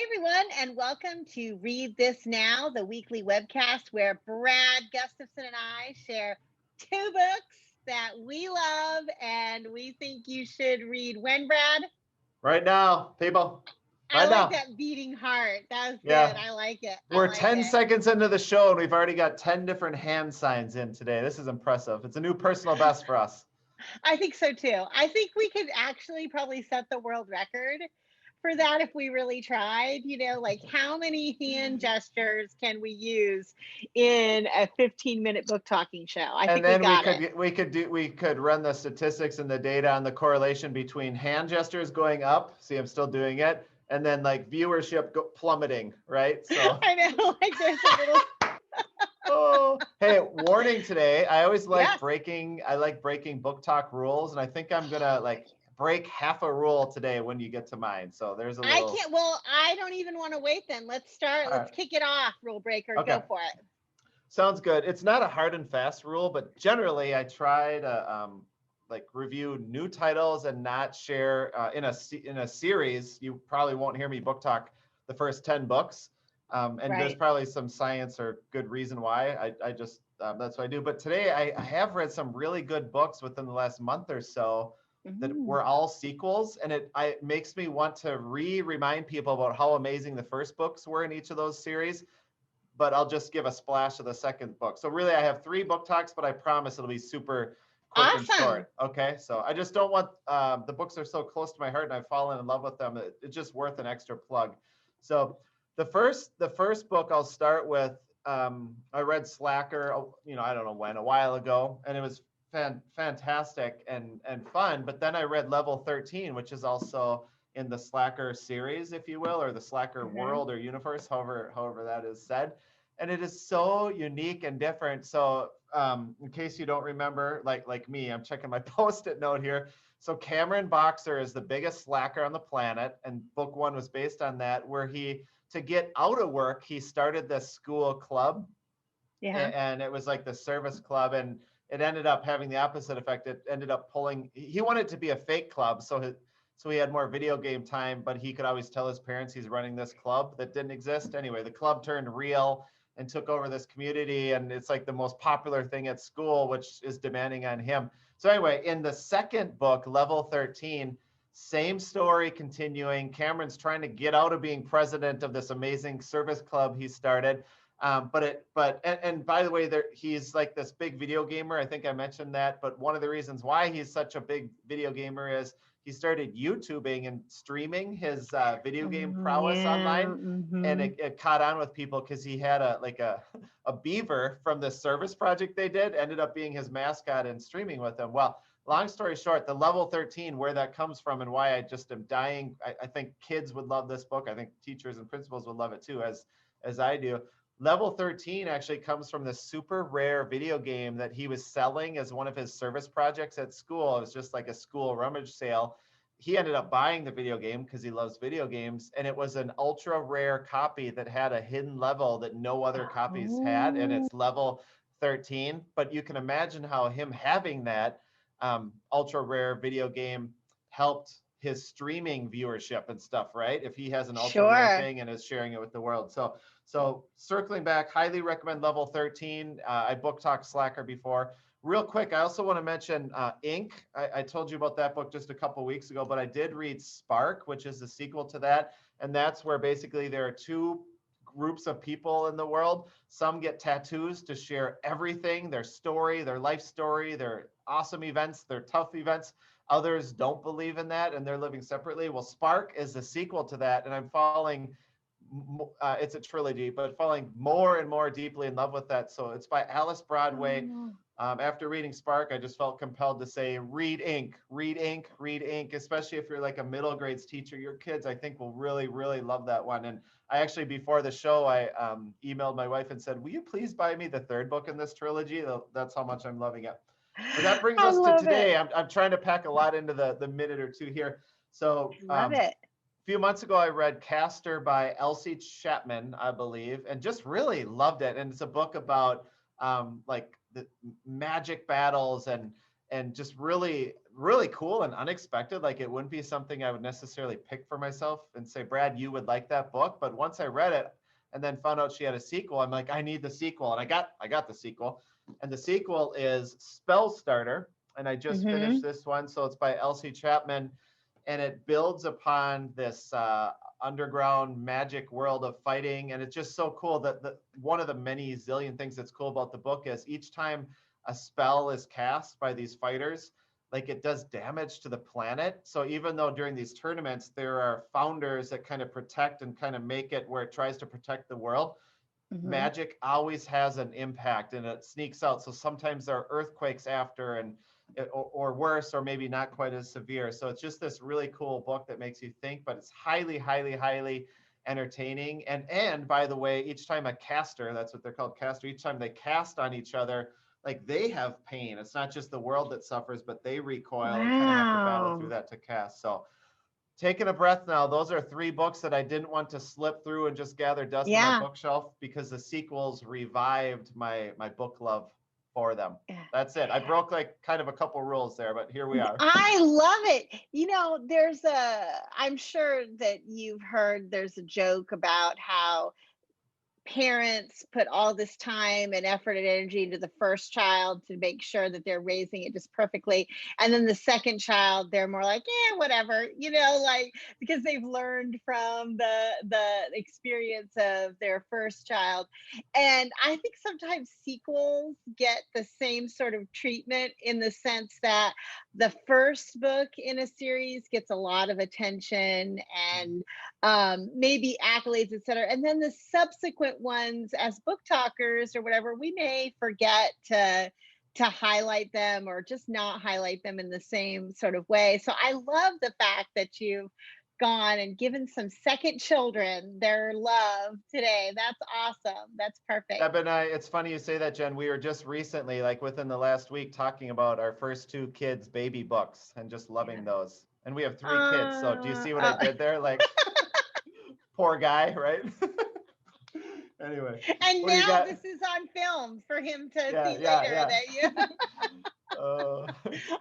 everyone, and welcome to Read This Now, the weekly webcast where Brad Gustafson and I share two books that we love and we think you should read. When, Brad? Right now, people. I like that beating heart. That was good. I like it. We're 10 seconds into the show and we've already got 10 different hand signs in today. This is impressive. It's a new personal best for us. I think so too. I think we could actually probably set the world record for that if we really tried. Like how many hand gestures can we use in a 15-minute book talking show? I think we could run the statistics and the data on the correlation between hand gestures going up. See, I'm still doing it. And then like viewership plummeting, right? So I know, like there's a little. Oh, hey, warning today. I always like breaking book talk rules, and I think I'm gonna break half a rule today when you get to mine. So there's a little. I don't even want to wait then. Let's start. Let's kick it off, rule breaker. Okay. Go for it. Sounds good. It's not a hard and fast rule, but generally I try to review new titles and not share in a series. You probably won't hear me book talk the first 10 books. There's probably some science or good reason why. I just that's what I do. But today I have read some really good books within the last month or so that were all sequels, and it makes me want to remind people about how amazing the first books were in each of those series. But I'll just give a splash of the second book. So really, I have 3 book talks, but I promise it'll be super quick and short. Okay, so I just don't want the books are so close to my heart, and I've fallen in love with them. It's just worth an extra plug. So the first book I'll start with. I read Slacker, I don't know when, a while ago, and it was fantastic and fun. But then I read Level 13, which is also in the Slacker series, if you will, or the Slacker world or universe, however that is said. And it is so unique and different. So in case you don't remember, like me, I'm checking my Post-it note here. So Cameron Boxer is the biggest slacker on the planet, and book 1 was based on that, where to get out of work, he started this school club. And it was like the service club, and it ended up having the opposite effect. It ended up he wanted it to be a fake club, so he had more video game time, but he could always tell his parents he's running this club that didn't exist. Anyway, the club turned real and took over this community, and it's like the most popular thing at school, which is demanding on him. So anyway, in the second book, Level 13, same story continuing. Cameron's trying to get out of being president of this amazing service club he started. And by the way, he's like this big video gamer. I think I mentioned that, but one of the reasons why he's such a big video gamer is he started YouTubing and streaming his video game prowess online, and it caught on with people because he had a beaver from the service project they did, ended up being his mascot and streaming with him. Well, long story short, the Level 13, where that comes from and why I just am dying. I think kids would love this book. I think teachers and principals would love it too, as I do. Level 13 actually comes from the super rare video game that he was selling as one of his service projects at school. It was just like a school rummage sale. He ended up buying the video game because he loves video games, and it was an ultra rare copy that had a hidden level that no other copies had, and it's Level 13. But you can imagine how him having that ultra rare video game helped his streaming viewership and stuff, right? If he has an ultra rare thing and is sharing it with the world. So circling back, highly recommend Level 13. I book talked Slacker before. Real quick, I also want to mention Ink. I told you about that book just a couple weeks ago, but I did read Spark, which is the sequel to that. And that's where basically there are 2 groups of people in the world. Some get tattoos to share everything, their story, their life story, their awesome events, their tough events. Others don't believe in that, and they're living separately. Well, Spark is the sequel to that, and I'm falling, it's a trilogy, but falling more and more deeply in love with that. So it's by Alice Broadway. After reading Spark, I just felt compelled to say, read Ink, read Ink, read Ink, especially if you're like a middle grades teacher. Your kids, I think, will really, really love that one. And I actually, before the show, I emailed my wife and said, will you please buy me the 3rd book in this trilogy? That's how much I'm loving it. But that brings us to today. I'm trying to pack a lot into the minute or two here. So a few months ago, I read Castor by Elsie Chapman, I believe, and just really loved it. And it's a book about the magic battles and just really really cool and unexpected. Like it wouldn't be something I would necessarily pick for myself and say, Brad, you would like that book. But once I read it and then found out she had a sequel, I'm like, I need the sequel. And I got the sequel. And the sequel is Spell Starter. And I just finished this one. So it's by Elsie Chapman. And it builds upon this underground magic world of fighting. And it's just so cool that one of the many zillion things that's cool about the book is each time a spell is cast by these fighters, like it does damage to the planet. So even though during these tournaments, there are founders that kind of protect and kind of make it where it tries to protect the world, magic always has an impact and it sneaks out. So sometimes there are earthquakes after and or worse, or maybe not quite as severe. So it's just this really cool book that makes you think, but it's highly, highly, highly entertaining. And by the way, each time a caster, that's what they're called, caster, each time they cast on each other, like they have pain. It's not just the world that suffers, but they recoil and kind of have to battle through that to cast. So taking a breath now, those are 3 books that I didn't want to slip through and just gather dust in my bookshelf because the sequels revived my book love for them. That's it. I broke like kind of a couple rules there, but here we are. I love it. You know, I'm sure that you've heard there's a joke about how parents put all this time and effort and energy into the first child to make sure that they're raising it just perfectly, and then the second child they're more like, yeah, whatever, you know, like because they've learned from the experience of their first child. And I think sometimes sequels get the same sort of treatment in the sense that the first book in a series gets a lot of attention and maybe accolades, etc. And then the subsequent ones, as book talkers or whatever, we may forget to highlight them or just not highlight them in the same sort of way. So I love the fact that you've gone and given some second children their love today. That's awesome. That's perfect. Yeah, but it's funny you say that, Jen. We were just recently, like within the last week, talking about our first 2 kids' baby books and just loving those. And we have 3 kids. So do you see what I did there? Like, poor guy, right? Anyway. And now this is on film for him to see later. That you.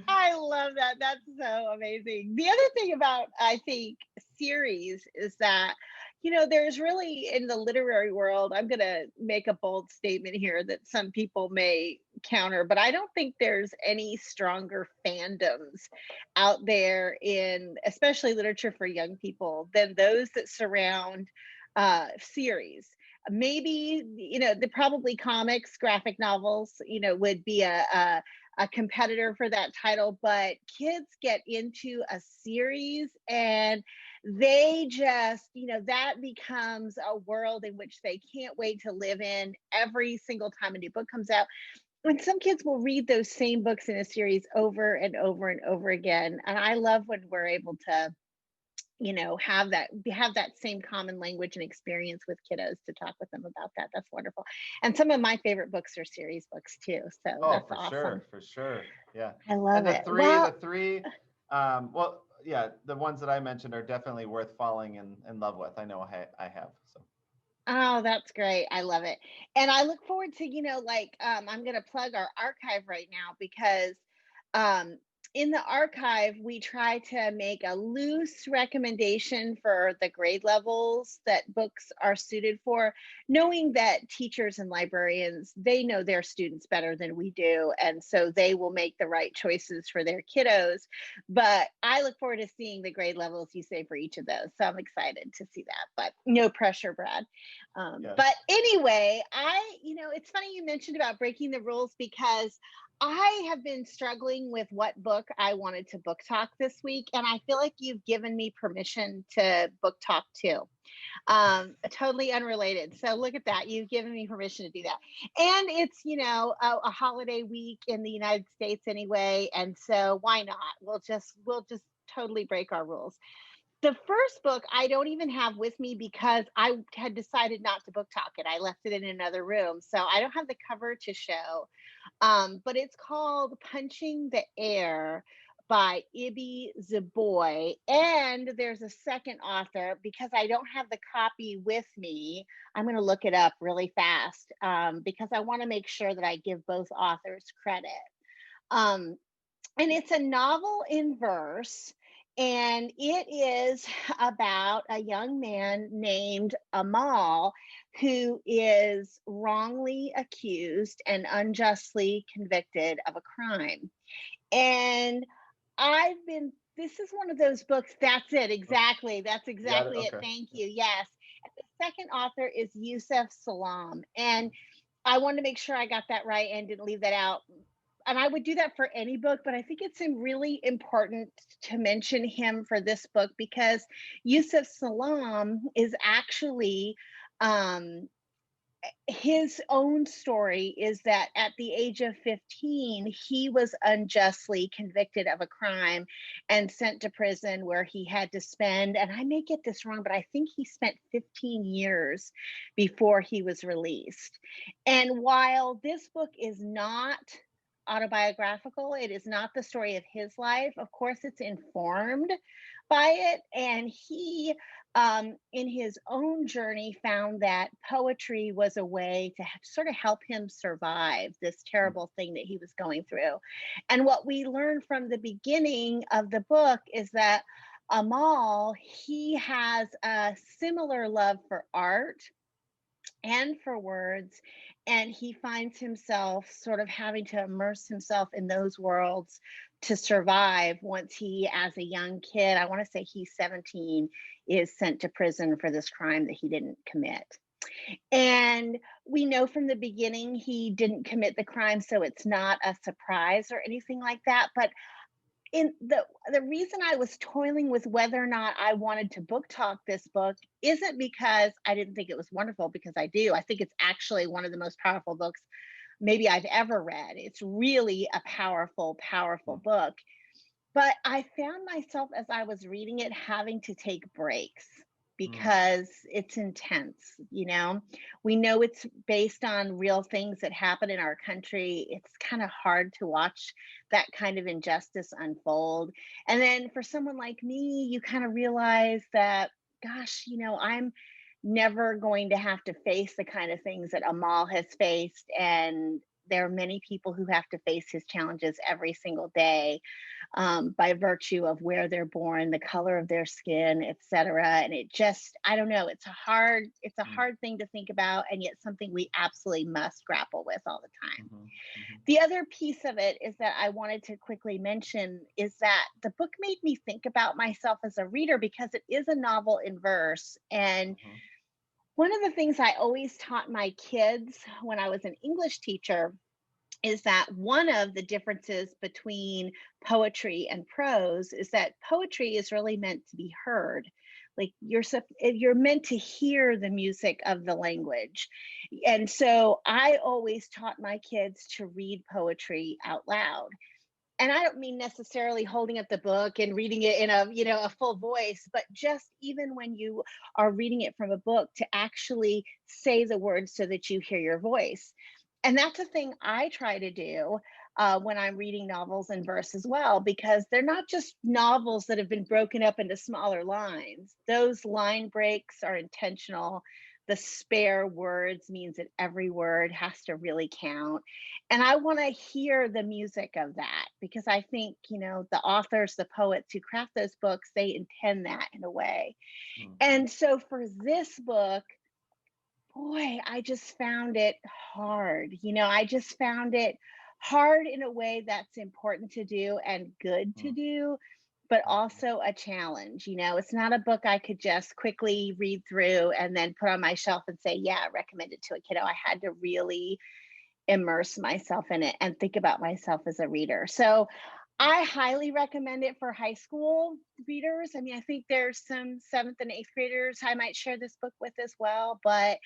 I love that. That's so amazing. The other thing about, I think, series is that, you know, there's really, in the literary world, I'm going to make a bold statement here that some people may counter, but I don't think there's any stronger fandoms out there in, especially literature for young people, than those that surround series. Maybe, you know, probably comics, graphic novels, you know, would be a competitor for that title, but kids get into a series and they just, you know, that becomes a world in which they can't wait to live in every single time a new book comes out. And some kids will read those same books in a series over and over and over again. And I love when we're able to, you know, have that same common language and experience with kiddos to talk with them about that. That's wonderful. And some of my favorite books are series books too. So that's awesome. For sure. Yeah. I love it. The three, well, yeah, the ones that I mentioned are definitely worth falling in love with. I know I have. So. Oh, that's great. I love it. And I look forward to, you know, like, I'm going to plug our archive right now because, in the archive, we try to make a loose recommendation for the grade levels that books are suited for, knowing that teachers and librarians, they know their students better than we do. And so they will make the right choices for their kiddos. But I look forward to seeing the grade levels you say for each of those. So I'm excited to see that, but no pressure, Brad. But anyway, you know, it's funny you mentioned about breaking the rules because I have been struggling with what book I wanted to book talk this week, and I feel like you've given me permission to book talk too. Totally unrelated. So look at that. You've given me permission to do that. And it's, you know, a holiday week in the United States anyway, and so why not? We'll just totally break our rules. The first book I don't even have with me because I had decided not to book talk it. I left it in another room. So I don't have the cover to show. But it's called Punching the Air by Zoboi. And there's a second author because I don't have the copy with me. I'm going to look it up really fast because I want to make sure that I give both authors credit. And it's a novel in verse. And it is about a young man named Amal who is wrongly accused and unjustly convicted of a crime. And this is one of those books. That's it. Exactly. That's You got it? exactly it. Okay. Thank you. Yes. And the second author is Yusef Salaam. And I wanted to make sure I got that right and didn't leave that out. And I would do that for any book, but I think it's really important to mention him for this book because Yusef Salaam is actually um, his own story is that at the age of 15, he was unjustly convicted of a crime and sent to prison where he had to spend, and I may get this wrong, but I think he spent 15 years before he was released. And while this book is not autobiographical, it is not the story of his life. Of course, it's informed by it. And he in his own journey, found that poetry was a way to sort of help him survive this terrible thing that he was going through. And what we learn from the beginning of the book is that Amal, he has a similar love for art and for words. And he finds himself sort of having to immerse himself in those worlds to survive once he, as a young kid, I want to say he's 17, is sent to prison for this crime that he didn't commit. And we know from the beginning he didn't commit the crime, so it's not a surprise or anything like that. But in the reason I was toiling with whether or not I wanted to book talk this book isn't because I didn't think it was wonderful, because I do. I think it's actually one of the most powerful books maybe I've ever read. It's really a powerful, powerful book. But I found myself as I was reading it having to take breaks because it's intense. You know, we know it's based on real things that happen in our country. It's kind of hard to watch that kind of injustice unfold. And then for someone like me, you kind of realize that, gosh, you know, I'm never going to have to face the kind of things that Amal has faced. And there are many people who have to face his challenges every single day, by virtue of where they're born, the color of their skin, etc. And it just, I don't know, it's a hard thing to think about, and yet something we absolutely must grapple with all the time. The other piece of it is that I wanted to quickly mention is that the book made me think about myself as a reader because it is a novel in verse. And one of the things I always taught my kids when I was an English teacher is that one of the differences between poetry and prose is that poetry is really meant to be heard. Like you're meant to hear the music of the language. And so I always taught my kids to read poetry out loud. And I don't mean necessarily holding up the book and reading it in a full voice, but just even when you are reading it from a book, to actually say the words so that you hear your voice. And that's a thing I try to do when I'm reading novels in verse as well, because they're not just novels that have been broken up into smaller lines. Those line breaks are intentional. The spare words means that every word has to really count. And I want to hear the music of that, because I think, the authors, the poets who craft those books, they intend that in a way. And so for this book, boy, I just found it hard. I just found it hard in a way that's important to do and good to do, but also a challenge. It's not a book I could just quickly read through and then put on my shelf and say, yeah, recommend it to a kiddo. I had to really immerse myself in it and think about myself as a reader. So I highly recommend it for high school readers. I mean, I think there's some 7th and 8th graders I might share this book with as well, but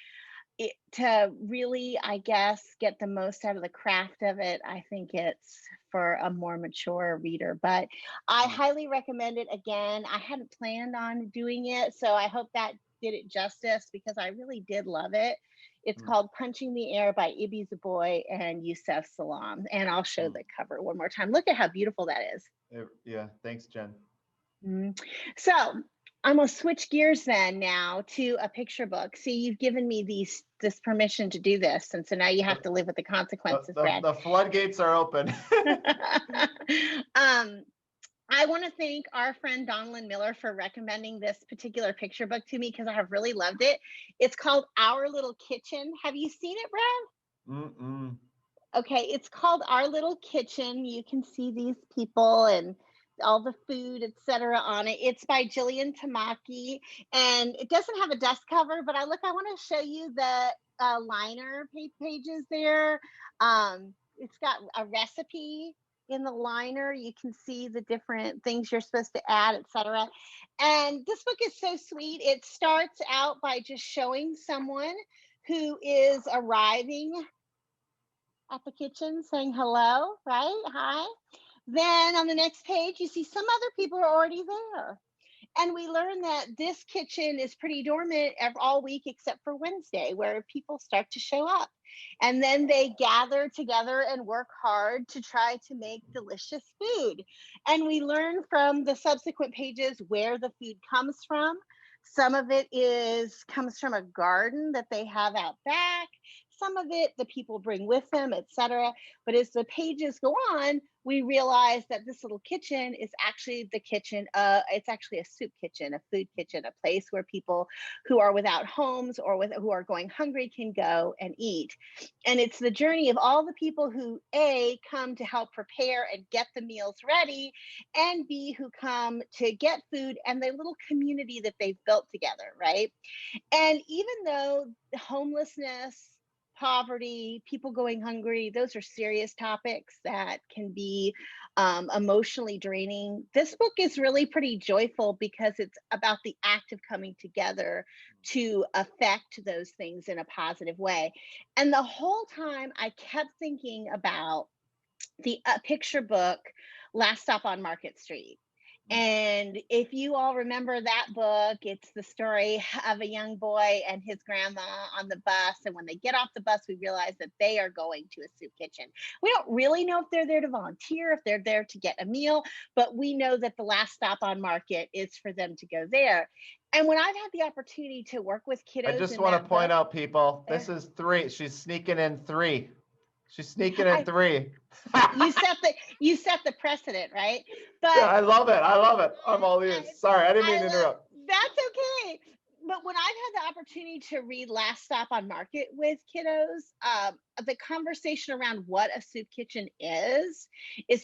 to really, I guess, get the most out of the craft of it, I think it's for a more mature reader. But I highly recommend it. Again, I hadn't planned on doing it, so I hope that did it justice, because I really did love it. It's called Punching the Air by Zoboi and Yusef Salaam. And I'll show the cover one more time. Look at how beautiful that is. Yeah, thanks, Jen. So I'm gonna switch gears then now to a picture book. See, you've given me this permission to do this, and so now you have to live with the consequences, Brad. The floodgates are open. I want to thank our friend Donlin Miller for recommending this particular picture book to me because I have really loved it. It's called Our Little Kitchen. Have you seen it, Brad? Mm-mm. Okay, it's called Our Little Kitchen. You can see these people and all the food, etc. on it. It's by Jillian Tamaki, and it doesn't have a dust cover, but I want to show you the liner pages there. It's got a recipe in the liner. You can see the different things you're supposed to add, etc. And this book is so sweet. It starts out by just showing someone who is arriving at the kitchen saying hello, right? Hi. Then on the next page, you see some other people are already there. And we learn that this kitchen is pretty dormant all week except for Wednesday, where people start to show up. And then they gather together and work hard to try to make delicious food. And we learn from the subsequent pages where the food comes from. Some of it comes from a garden that they have out back. Some of it the people bring with them, etc. But as the pages go on, we realize that this little kitchen is actually the kitchen. It's actually a soup kitchen, a food kitchen, a place where people who are without homes or who are going hungry can go and eat. And it's the journey of all the people who A, come to help prepare and get the meals ready, and B, who come to get food and the little community that they've built together, right? And even though homelessness, poverty, people going hungry, those are serious topics that can be emotionally draining. This book is really pretty joyful because it's about the act of coming together to affect those things in a positive way. And the whole time I kept thinking about the picture book, Last Stop on Market Street. And if you all remember that book, it's the story of a young boy and his grandma on the bus. And when they get off the bus, we realize that they are going to a soup kitchen. We don't really know if they're there to volunteer, if they're there to get a meal, but we know that the last stop on Market is for them to go there. And when I've had the opportunity to work with kiddos, I just want to point out, people, this is 3. She's sneaking in 3. She's sneaking in 3. you set the precedent, right? But yeah, I love it. I'm all ears. Sorry, I didn't mean to interrupt. That's okay. But when I've had the opportunity to read Last Stop on Market with kiddos, the conversation around what a soup kitchen is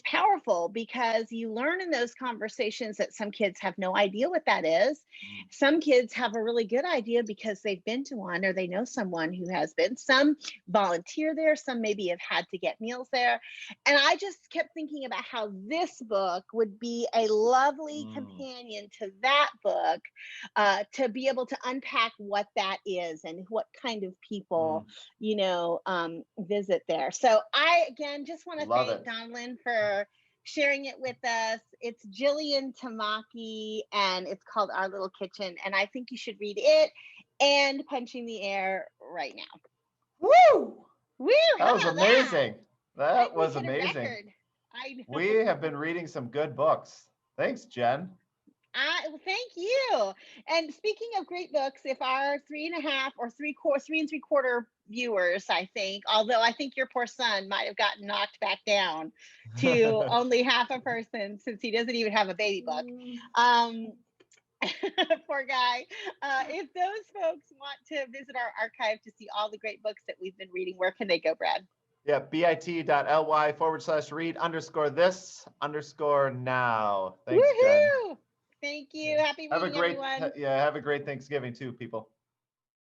powerful because you learn in those conversations that some kids have no idea what that is. Some kids have a really good idea because they've been to one or they know someone who has been. Some volunteer there, some maybe have had to get meals there. And I just kept thinking about how this book would be a lovely companion to that book, to be able to unpack what that is and what kind of people, visit there. So I, again, just want to thank Donlin for sharing it with us. It's Jillian Tamaki, and it's called Our Little Kitchen. And I think you should read it and Punching the Air right now. Woo! Woo! That was amazing. That was amazing. I know. We have been reading some good books. Thanks, Jen. Thank you. And speaking of great books, if our 3.5 or 3.75 viewers, I think, although I think your poor son might have gotten knocked back down to only half a person since he doesn't even have a baby book. Poor guy. If those folks want to visit our archive to see all the great books that we've been reading, where can they go, Brad? Yeah, bit.ly/read_this_now. Thanks, Woohoo! Jen. Thank you. Happy reading, everyone. Have a great Thanksgiving too, people.